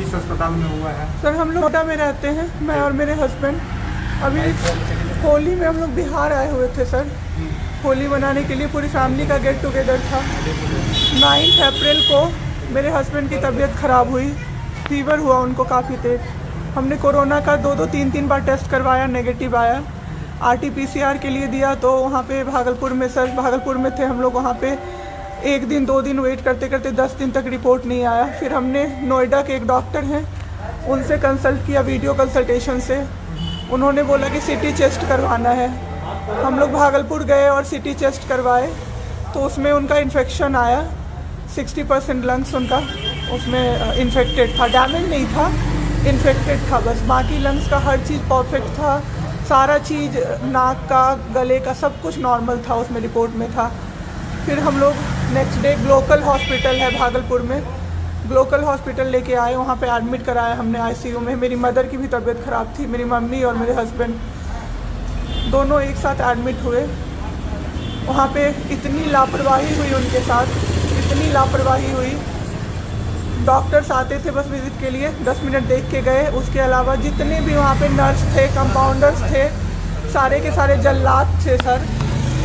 किस अस्पताल में हुआ है? सर हम लोग नोएडा में रहते हैं, मैं और मेरे हस्बैंड। अभी होली में हम लोग बिहार आए हुए थे सर, होली मनाने के लिए पूरी फैमिली का गेट टुगेदर था। 9 अप्रैल को मेरे हस्बैंड की तबीयत ख़राब हुई, फीवर हुआ उनको काफ़ी तेज। हमने कोरोना का 2-2, 3-3 बार टेस्ट करवाया, नेगेटिव आया। RT-PCR के लिए दिया तो वहाँ पे भागलपुर में, सर भागलपुर में थे हम लोग, वहाँ पे 1 दिन 2 दिन वेट करते करते 10 दिन तक रिपोर्ट नहीं आया। फिर हमने नोएडा के एक डॉक्टर हैं उनसे कंसल्ट किया, वीडियो कंसल्टेशन से। उन्होंने बोला कि CT चेस्ट करवाना है। हम लोग भागलपुर गए और CT चेस्ट करवाए तो उसमें उनका इन्फेक्शन आया। 60% लंग्स उनका उसमें इन्फेक्टेड था, डैमेज नहीं था, इन्फेक्टेड था बस। बाकी लंग्स का हर चीज़ परफेक्ट था, सारा चीज़ नाक का, गले का सब कुछ नॉर्मल था, उसमें रिपोर्ट में था। फिर हम लोग नेक्स्ट डे ग्लोकल हॉस्पिटल है भागलपुर में, ग्लोकल हॉस्पिटल लेके आए, वहाँ पे एडमिट कराया हमने ICU में। मेरी मदर की भी तबीयत ख़राब थी, मेरी मम्मी और मेरे हस्बैंड दोनों एक साथ एडमिट हुए। वहाँ पे इतनी लापरवाही हुई उनके साथ, इतनी लापरवाही हुई। डॉक्टर्स आते थे बस विज़िट के लिए, 10 मिनट देख के गए। उसके अलावा जितने भी वहाँ पे नर्स थे, कंपाउंडर्स थे, सारे के सारे जल्लाद थे सर।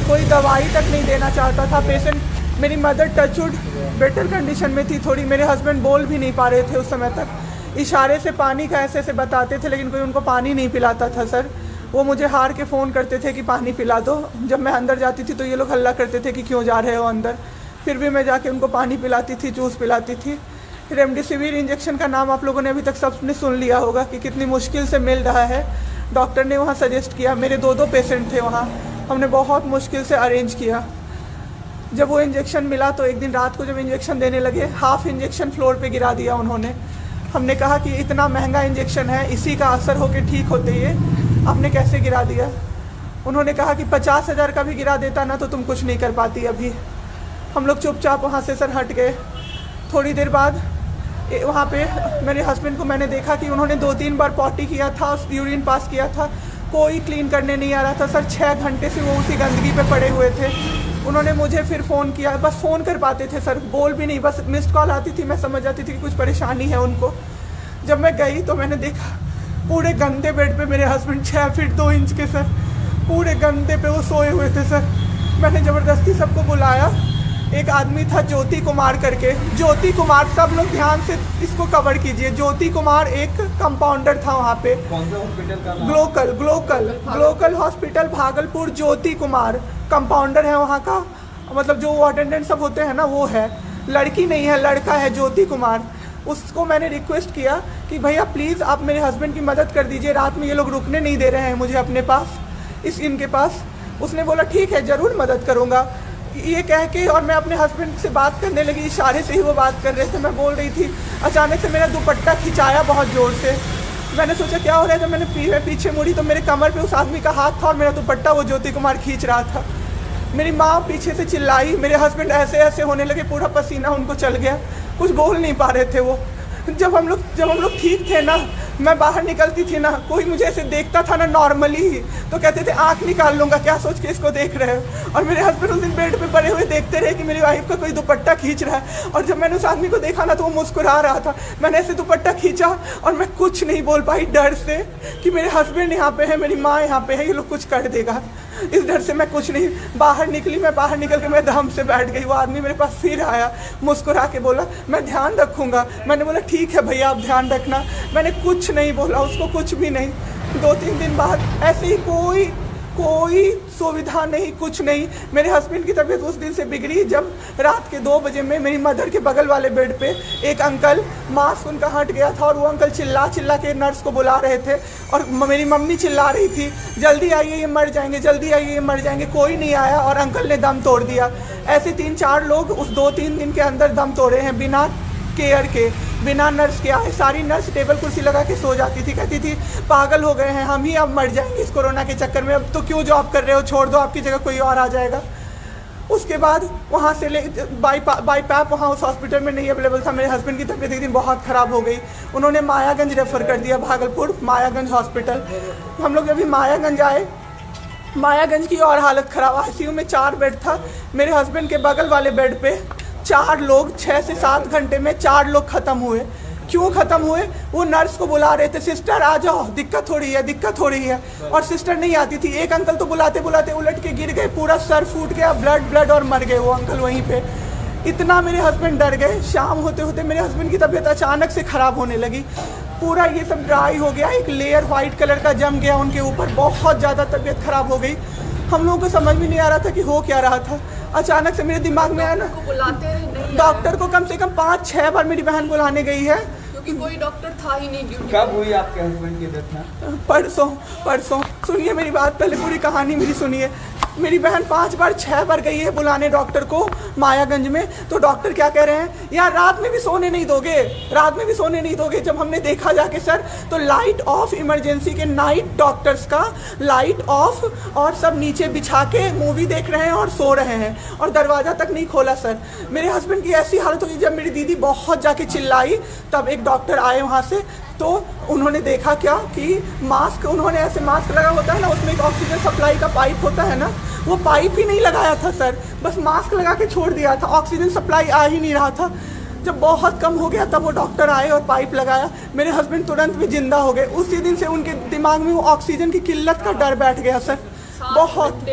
कोई दवाई तक नहीं देना चाहता था पेशेंट। मेरी मदर टचवुड बेटर कंडीशन में थी थोड़ी, मेरे हस्बैंड बोल भी नहीं पा रहे थे उस समय तक। इशारे से पानी का ऐसे ऐसे बताते थे, लेकिन कोई उनको पानी नहीं पिलाता था सर। वो मुझे हार के फ़ोन करते थे कि पानी पिला दो। जब मैं अंदर जाती थी तो ये लोग हल्ला करते थे कि क्यों जा रहे हो अंदर। फिर भी मैं जाके उनको पानी पिलाती थी, जूस पिलाती थी। रेमडेसिविर इंजेक्शन का नाम आप लोगों ने अभी तक सबने सुन लिया होगा कि कितनी मुश्किल से मिल रहा है। डॉक्टर ने वहाँ सजेस्ट किया, मेरे 2 पेशेंट थे वहाँ, हमने बहुत मुश्किल से अरेंज किया। जब वो इंजेक्शन मिला तो एक दिन रात को जब इंजेक्शन देने लगे, हाफ इंजेक्शन फ्लोर पे गिरा दिया उन्होंने। हमने कहा कि इतना महंगा इंजेक्शन है, इसी का असर होके ठीक होते ये आपने कैसे गिरा दिया। उन्होंने कहा कि 50,000 का भी गिरा देता ना तो तुम कुछ नहीं कर पाती अभी। हम लोग चुपचाप वहाँ से सर हट गए। थोड़ी देर बाद वहाँ पे मेरे हस्बैंड को मैंने देखा कि उन्होंने 2-3 बार पॉटी किया था, यूरिन पास किया था, कोई क्लीन करने नहीं आ रहा था सर। 6 घंटे से वो उसी गंदगी पे पड़े हुए थे। उन्होंने मुझे फिर फ़ोन किया, बस फ़ोन कर पाते थे सर, बोल भी नहीं, बस मिस्ड कॉल आती थी, मैं समझ जाती थी कि कुछ परेशानी है उनको। जब मैं गई तो मैंने देखा पूरे गंदे बेड पे मेरे हस्बैंड 6 फीट 2 इंच के सर, पूरे गंदे पे वो सोए हुए थे सर। मैंने ज़बरदस्ती सबको बुलाया। एक आदमी था ज्योति कुमार करके, ज्योति कुमार, सब लोग ध्यान से इसको कवर कीजिए। ज्योति कुमार एक कंपाउंडर था वहाँ पे। कौन सा हॉस्पिटल का? Glocal hospital Bhagalpur. Jyoti Kumar compounder है वहाँ का, मतलब जो अटेंडेंट सब होते हैं ना वो है, लड़की नहीं है, लड़का है ज्योति कुमार। उसको मैंने रिक्वेस्ट किया कि भैया प्लीज़ आप मेरे हस्बैंड की मदद कर दीजिए, रात में ये लोग रुकने नहीं दे रहे हैं मुझे अपने पास, इनके पास। उसने बोला ठीक है ज़रूर मदद करूँगा, ये कह के, और मैं अपने हस्बैंड से बात करने लगी, इशारे से ही वो बात कर रहे थे, मैं बोल रही थी। अचानक से मेरा दुपट्टा खिंचाया बहुत ज़ोर से। मैंने सोचा क्या हो रहा है, जब मैंने पीछे मुड़ी तो मेरे कमर पे उस आदमी का हाथ था और मेरा दुपट्टा वो ज्योति कुमार खींच रहा था। मेरी माँ पीछे से चिल्लाई, मेरे हस्बैंड ऐसे ऐसे होने लगे, पूरा पसीना उनको चल गया, कुछ बोल नहीं पा रहे थे वो। जब हम लोग ठीक थे ना, मैं बाहर निकलती थी ना, कोई मुझे ऐसे देखता था ना नॉर्मली ही तो कहते थे आंख निकाल लूँगा, क्या सोच के इसको देख रहे हो। और मेरे हस्बैंड उस दिन बेड पे पड़े हुए देखते रहे कि मेरी वाइफ का कोई दुपट्टा खींच रहा है। और जब मैंने उस आदमी को देखा ना तो वो मुस्कुरा रहा था। मैंने ऐसे दुपट्टा खींचा और मैं कुछ नहीं बोल पाई, डर से कि मेरे हस्बैंड यहाँ पे है, मेरी माँ यहाँ पे है, ये लोग कुछ कर देगा, इस डर से मैं कुछ नहीं बाहर निकली। मैं बाहर निकल के मैं दम से बैठ गई। वो आदमी मेरे पास फिर आया, मुस्कुरा के बोला मैं ध्यान रखूँगा। मैंने बोला ठीक है भैया आप ध्यान रखना। मैंने कुछ नहीं बोला उसको, कुछ भी नहीं। 2-3 दिन बाद ऐसे ही कोई सुविधा नहीं, कुछ नहीं। मेरे हस्बैंड की तबीयत उस दिन से बिगड़ी जब रात के 2 बजे में मेरी मदर के बगल वाले बेड पे एक अंकल, मास्क उनका हट गया था और वो अंकल चिल्ला के नर्स को बुला रहे थे और मेरी मम्मी चिल्ला रही थी जल्दी आइए ये मर जाएंगे, जल्दी आइए ये मर जाएंगे। कोई नहीं आया और अंकल ने दम तोड़ दिया। ऐसे 3-4 लोग उस 2-3 दिन के अंदर दम तोड़े हैं बिना केयर के, बिना नर्स के आए। सारी नर्स टेबल कुर्सी लगा के सो जाती थी, कहती थी पागल हो गए हैं हम ही, अब मर जाएंगे इस कोरोना के चक्कर में, अब तो क्यों जॉब कर रहे हो, छोड़ दो, आपकी जगह कोई और आ जाएगा। उसके बाद वहाँ से बाई पैप वहाँ उस हॉस्पिटल में नहीं अवेलेबल था। मेरे हस्बैंड की तबीयत एक दिन बहुत ख़राब हो गई, उन्होंने मायागंज रेफ़र कर दिया, भागलपुर मायागंज हॉस्पिटल। हम लोग अभी मायागंज आए, मायागंज की और हालत ख़राब। ICU में 4 बेड था, मेरे हस्बैंड के बगल वाले बेड पे 4 लोग 6 से 7 घंटे में 4 लोग ख़त्म हुए। क्यों ख़त्म हुए? वो नर्स को बुला रहे थे, सिस्टर आ जाओ, दिक्कत हो रही है, दिक्कत हो रही है, और सिस्टर नहीं आती थी। एक अंकल तो बुलाते बुलाते उलट के गिर गए, पूरा सर फूट गया, ब्लड ब्लड, और मर गए वो अंकल वहीं पे। इतना मेरे हस्बैंड डर गए। शाम होते होते मेरे हस्बैंड की तबीयत अचानक से ख़राब होने लगी, पूरा ये सब ड्राई हो गया, एक लेयर वाइट कलर का जम गया उनके ऊपर, बहुत ज़्यादा तबीयत ख़राब हो गई। हम लोगों को समझ में नहीं आ रहा था कि हो क्या रहा था। अचानक से मेरे दिमाग में आया ना, डॉक्टर को कम से कम 5-6 बार मेरी बहन बुलाने गई है, क्योंकि कोई डॉक्टर था ही नहीं ड्यूटी। कब हुई आपके हस्बैंड की डेथ? परसों। सुनिए मेरी बात, पहले पूरी कहानी मेरी सुनिए। मेरी बहन 5-6 बार गई है बुलाने डॉक्टर को मायागंज में, तो डॉक्टर क्या कह रहे हैं, यार रात में भी सोने नहीं दोगे, रात में भी सोने नहीं दोगे। जब हमने देखा जाके सर, तो लाइट ऑफ, इमरजेंसी के नाइट डॉक्टर्स का लाइट ऑफ, और सब नीचे बिछा के मूवी देख रहे हैं और सो रहे हैं, और दरवाज़ा तक नहीं खोला सर। मेरे हस्बैंड की ऐसी हालत हुई, जब मेरी दीदी बहुत जाके चिल्लाई, तब एक डॉक्टर आए वहाँ से, तो उन्होंने देखा क्या कि मास्क, उन्होंने ऐसे मास्क लगा होता है ना, उसमें एक ऑक्सीजन सप्लाई का पाइप होता है ना, वो पाइप ही नहीं लगाया था सर, बस मास्क लगा के छोड़ दिया था, ऑक्सीजन सप्लाई आ ही नहीं रहा था। जब बहुत कम हो गया तब वो डॉक्टर आए और पाइप लगाया, मेरे हस्बैंड तुरंत भी जिंदा हो गए। उसी दिन से उनके दिमाग में वो ऑक्सीजन की किल्लत का डर बैठ गया सर। बहुत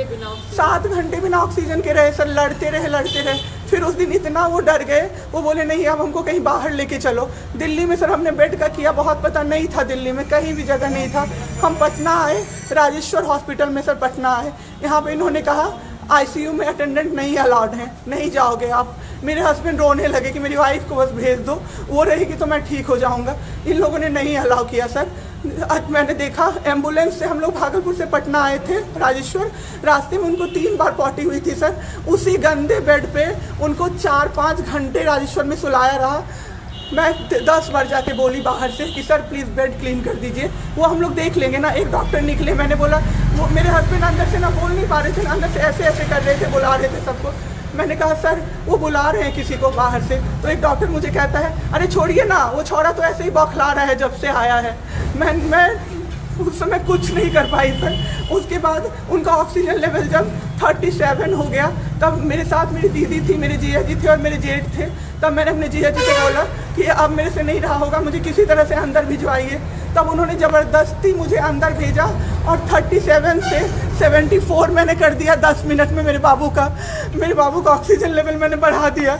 7 घंटे बिना ऑक्सीजन के रहे सर, लड़ते रहे। फिर उस दिन इतना वो डर गए, वो बोले नहीं अब हमको कहीं बाहर लेके चलो। दिल्ली में सर हमने बेड का किया, बहुत पता नहीं था, दिल्ली में कहीं भी जगह नहीं था। हम पटना आए, राजेश्वर हॉस्पिटल में सर पटना आए। यहाँ पे इन्होंने कहा आईसीयू में अटेंडेंट नहीं अलाउड हैं, नहीं जाओगे आप। मेरे हस्बैंड रोने लगे कि मेरी वाइफ को बस भेज दो, वो रहेगी तो मैं ठीक हो जाऊँगा। इन लोगों ने नहीं अलाउ किया सर। आज मैंने देखा, एम्बुलेंस से हम लोग भागलपुर से पटना आए थे राजेश्वर, रास्ते में उनको 3 बार पॉटी हुई थी सर। उसी गंदे बेड पे उनको 4-5 घंटे राजेश्वर में सुलाया रहा। मैं 10 बार जाके बोली बाहर से कि सर प्लीज़ बेड क्लीन कर दीजिए, वो हम लोग देख लेंगे ना। एक डॉक्टर निकले, मैंने बोला, वो मेरे हस्बैंड अंदर से ना बोल नहीं पा रहे थे, अंदर से ऐसे कर रहे थे, बुला रहे थे सबको। मैंने कहा सर वो बुला रहे हैं किसी को बाहर से, तो एक डॉक्टर मुझे कहता है अरे छोड़िए ना, वो छोड़ा तो ऐसे ही बौखला रहा है जब से आया है। मैं उस समय कुछ नहीं कर पाई सर। उसके बाद उनका ऑक्सीजन लेवल जब 37 हो गया, तब मेरे साथ मेरी दीदी थी, मेरे जीजा जी थे और मेरे जेठ थे। तब मैंने अपने जीजा जी से बोला कि अब मेरे से नहीं रहा होगा, मुझे किसी तरह से अंदर भिजवाइए। तब उन्होंने ज़बरदस्ती मुझे अंदर भेजा और 37 से 74 मैंने कर दिया 10 मिनट में। मेरे बाबू का ऑक्सीजन लेवल मैंने बढ़ा दिया।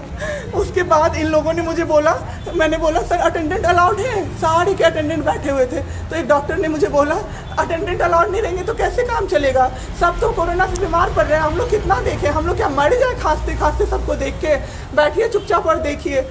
उसके बाद इन लोगों ने मुझे बोला, मैंने बोला सर अटेंडेंट अलाउड है, सारे के अटेंडेंट बैठे हुए थे। तो एक डॉक्टर ने मुझे बोला अटेंडेंट अलाउड नहीं रहेंगे तो कैसे काम चलेगा, सब तो कोरोना से बीमार पड़ रहे हैं, हम लोग कितना देखें, हम लोग क्या मर जाए खांसते खांसते सबको देख के। बैठिए चुपचाप और देखिए।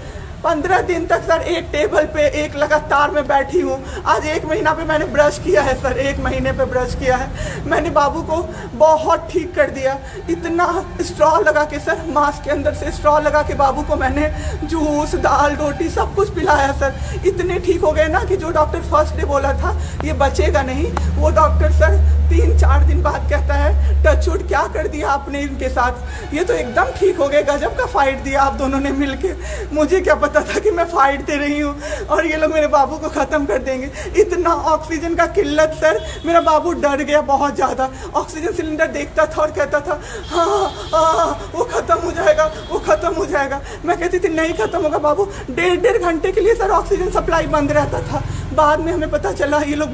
15 दिन तक सर एक टेबल पे एक लगातार मैं बैठी हूँ। आज 1 महीना पे मैंने ब्रश किया है सर, 1 महीने पे ब्रश किया है मैंने। बाबू को बहुत ठीक कर दिया, इतना स्ट्रॉ लगा के सर, मास्क के अंदर से स्ट्रॉ लगा के बाबू को मैंने जूस, दाल, रोटी सब कुछ पिलाया सर। इतने ठीक हो गए ना कि जो डॉक्टर फर्स्ट डे बोला था ये बचेगा नहीं, वो डॉक्टर सर 3-4 दिन बाद कहता है टचवुड क्या कर दिया आपने इनके साथ, ये तो एकदम ठीक हो गए, गजब का फाइट दिया आप दोनों ने मिलके। मुझे क्या पता था कि मैं फाइट दे रही हूँ और ये लोग मेरे बाबू को ख़त्म कर देंगे। इतना ऑक्सीजन का किल्लत सर, मेरा बाबू डर गया बहुत ज़्यादा। ऑक्सीजन सिलेंडर देखता था और कहता था हाँ वो ख़त्म हो जाएगा, वो ख़त्म हो जाएगा। मैं कहती थी नहीं ख़त्म होगा बाबू। 1.5 घंटे के लिए सर ऑक्सीजन सप्लाई बंद रहता था। बाद में हमें पता चला ये लोग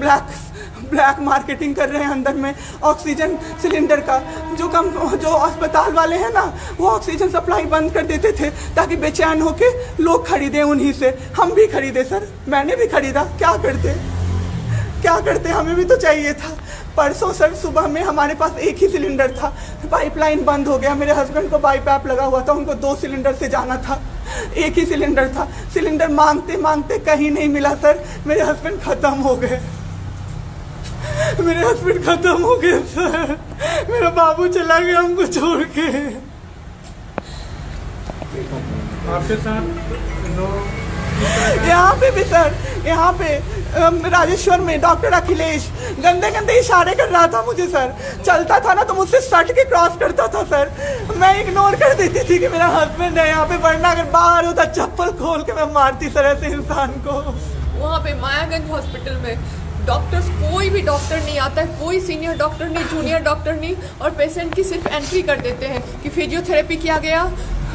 ब्लैक मार्केटिंग कर रहे हैं अंदर में ऑक्सीजन सिलेंडर का। जो अस्पताल वाले हैं ना, वो ऑक्सीजन सप्लाई बंद कर देते थे ताकि बेचैन होके लोग खरीदें उन्हीं से। हम भी खरीदे सर, मैंने भी खरीदा। क्या करते हमें भी तो चाहिए था। परसों सर सुबह में हमारे पास एक ही सिलेंडर था, पाइपलाइन बंद हो गया। मेरे हस्बैंड को बाईपैप लगा हुआ था, उनको 2 सिलेंडर से जाना था, एक ही सिलेंडर था। सिलेंडर मांगते मांगते कहीं नहीं मिला सर, मेरे हस्बैंड ख़त्म हो गए। सर, मेरा बाबू चला गया हमको छोड़ के। आपके साथ यहाँ पे भी सर, यहाँ पे राजेश्वर में डॉक्टर अखिलेश गंदे इशारे कर रहा था मुझे सर। चलता था ना तो मुझसे सट के क्रॉस करता था सर, मैं इग्नोर कर देती थी कि मेरा हस्बैंड है यहाँ पे, वरना अगर बाहर होता चप्पल खोल के मैं मारती सर ऐसे इंसान को। वहाँ पे मायागंज हॉस्पिटल में डॉक्टर्स, कोई भी डॉक्टर नहीं आता है, कोई सीनियर डॉक्टर नहीं, जूनियर डॉक्टर नहीं, और पेशेंट की सिर्फ एंट्री कर देते हैं कि फिजियोथेरेपी किया गया।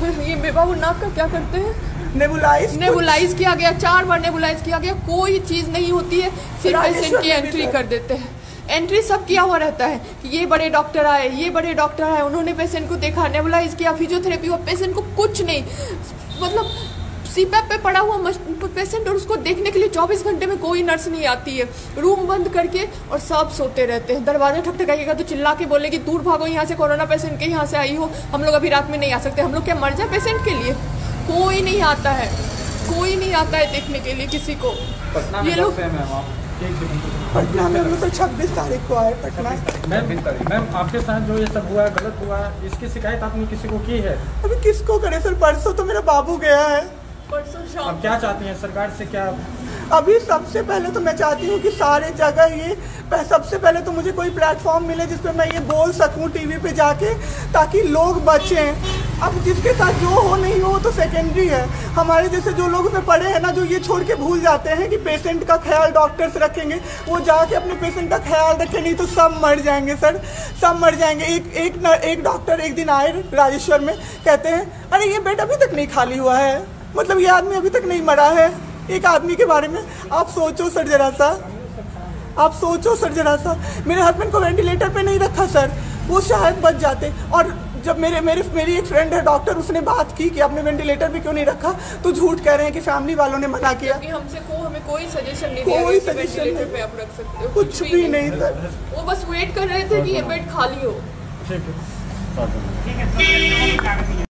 ये मेरे बाबू नाक का क्या करते हैं, नेबुलाइज किया गया, 4 बार नेबुलाइज किया गया, कोई चीज़ नहीं होती है। फिर पेशेंट की एंट्री कर देते हैं। एंट्री सब किया हुआ रहता है कि ये बड़े डॉक्टर आए, ये बड़े डॉक्टर आए, उन्होंने पेशेंट को देखा, नेबुलाइज किया, फिजियोथेरेपी हुआ, पेशेंट को कुछ नहीं, मतलब सीपैप पे पड़ा हुआ पेशेंट, और उसको देखने के लिए 24 घंटे में कोई नर्स नहीं आती है। रूम बंद करके और सब सोते रहते हैं। दरवाजा ठकठकाइएगा तो चिल्ला के बोलेगी दूर भागो यहाँ से, कोरोना पेशेंट के यहाँ से आई हो, हम लोग अभी रात में नहीं आ सकते। हम लोग क्या मर जाए पेशेंट के लिए? कोई नहीं आता है, कोई नहीं आता है देखने के लिए किसी को। ये लोग पटना में हम लोग 26 तारीख को आए पटना। मैम आपके साथ जो ये सब हुआ है, गलत हुआ है, इसकी शिकायत आपने किसी को की है? अभी किसको करे सर? परसों तो मेरा बाबू गया है। परसों शाम। अब क्या चाहती हैं सरकार से? क्या अभी सबसे पहले तो मैं चाहती हूँ कि सारे जगह ये सबसे पहले तो मुझे कोई प्लेटफॉर्म मिले जिस पे मैं ये बोल सकूँ टीवी पे जाके, ताकि लोग बचें। अब जिसके साथ जो हो नहीं हो तो सेकेंडरी है। हमारे जैसे जो लोग उसमें पड़े हैं ना, जो ये छोड़ के भूल जाते हैं कि पेशेंट का ख्याल डॉक्टर्स रखेंगे, वो जाके अपने पेशेंट का ख्याल रखें, नहीं तो सब मर जाएंगे सर, सब मर जाएंगे। एक डॉक्टर एक दिन आए राजेश्वर में, कहते हैं अरे ये बेड अभी तक नहीं खाली हुआ है, मतलब ये आदमी अभी तक नहीं मरा है। एक आदमी के बारे में आप सोचो सर जरा सा, आप सोचो सर जरा सा। मेरे हस्बैंड को वेंटिलेटर पे नहीं रखा सर, वो शायद बच जाते। और जब मेरी एक फ्रेंड है डॉक्टर, उसने बात की कि आपने वेंटिलेटर पे क्यों नहीं रखा, तो झूठ कह रहे हैं कि फैमिली वालों ने मना किया। हमें कोई सजेशन नहीं दिया, कोई सजेशन नहीं, पे आप रख सकते हो, कुछ भी नहीं सर। वो बस वेट कर रहे थे कि ये बेड खाली हो। ठीक है।